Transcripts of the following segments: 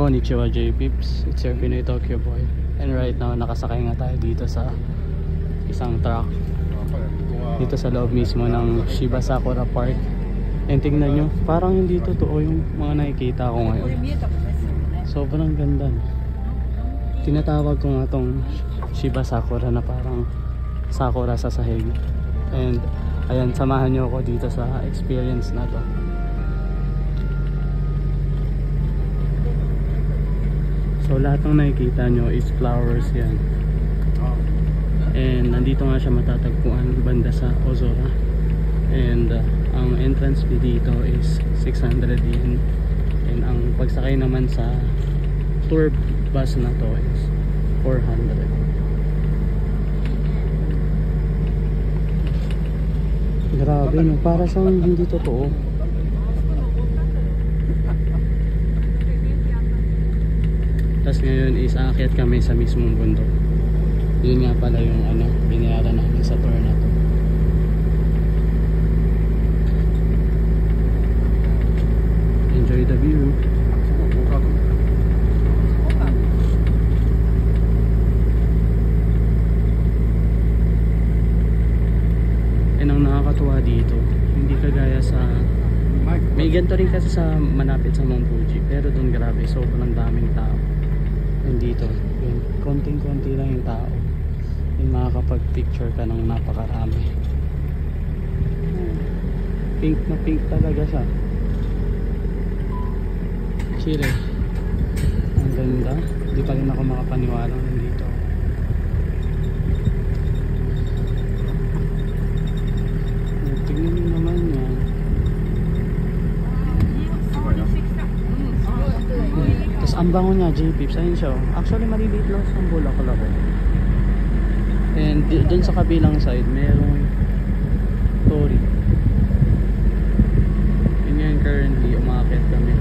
Konnichiwa J-Peeps, it's your Pinoy Tokyo boy. And right now nakasakay nga tayo dito sa isang truck dito sa loob mismo ng Shiba Sakura Park. And tingnan nyo, parang hindi totoo yung mga nakikita ko ngayon. Sobrang ganda na. Tinatawag ko nga tong Shiba Sakura na parang sakura sa sahig. And ayan, samahan nyo ako dito sa experience na to. So lahat ng nakikita nyo is flowers yan. And nandito nga siya matatagpuan banda sa Ozora. And ang entrance fee dito is 600 yen. And ang pagsakay naman sa tour bus na to is 400. Grabe no, para siyang hindi totoo. Tapos ngayon is aakyat kami sa mismong bundok. Yun nga pala yung binayaran namin sa tour na to. Enjoy the view. And ang nakakatuwa dito, hindi kagaya sa may ganito rin kasi sa malapit sa Mount Fuji, pero doon grabe, sobrang daming tao. And dito, yun, konting-konti lang yung tao. And makakapag-picture ka ng napakarami. Pink na pink talaga siya. Chile. Ang ganda. Hindi pa rin ako makapaniwala nandito. Tingnan nyo naman yan. Tapos ang bango niya, J-Peeps, ayun siya. Actually maliliit lang sa bulaklak ko. And dun sa kabilang side merong Tori. Yun yan, currently umakit kami.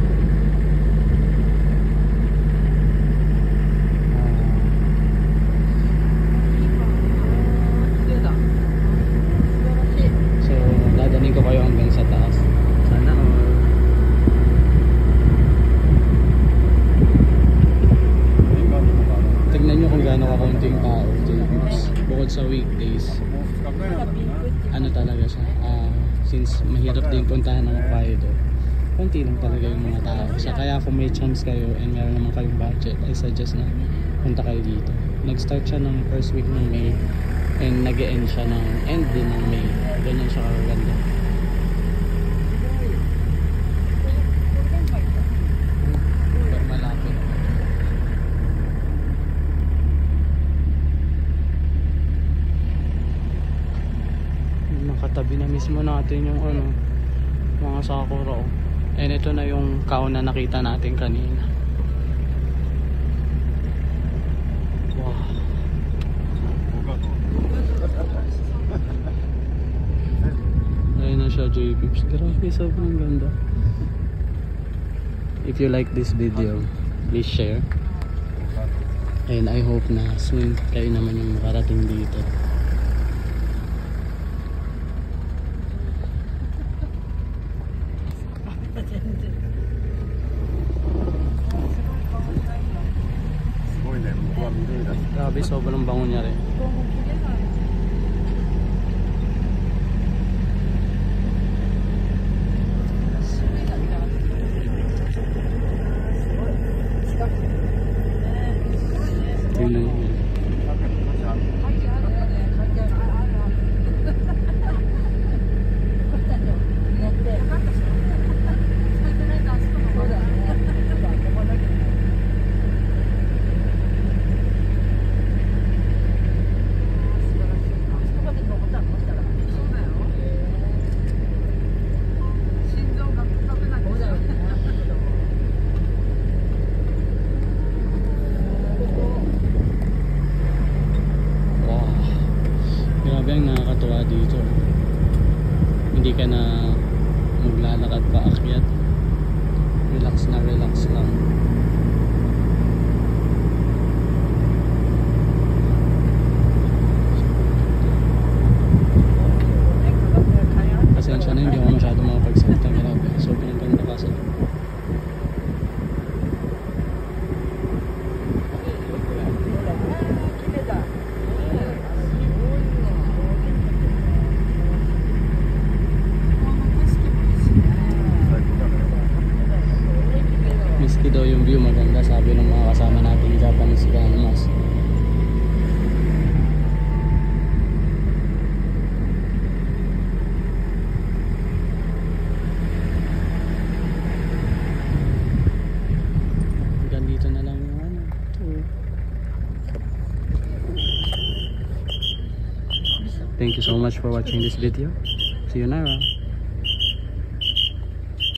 So dadaling ko kayo hanggang sa taas. Sana tignan nyo kung gaano kakunting tao, J-Peeps. Bukod sa weekdays, talaga siya. Since mahirap din puntahan ng Hokkaido, konti lang talaga yung mga tao. So kaya kung may chance kayo and meron naman kayong budget, I suggest na punta kayo dito. Nag-start siya ng first week ng May and nag-e-end siya ng end din ng May. Ganyan siya kaganda. Katabi na mismo natin yung mga sakura. And ito na yung kaon na nakita natin kanina. Wow. Ayun na siya, J-Peeps. Grabe, sobrang ganda. If you like this video, please share. And I hope na soon kayo naman yung makarating dito. Grabe, sobrang bango niya rin. Tingnan niyo. Ang nakakatuwa dito, hindi ka na maglalakad pa akyat, relax na relax lang. Pasensya na, hindi ako masyado makapagsalita. Grabe, sobrang ganda kasi. Thank you so much for watching this video. See you Nara.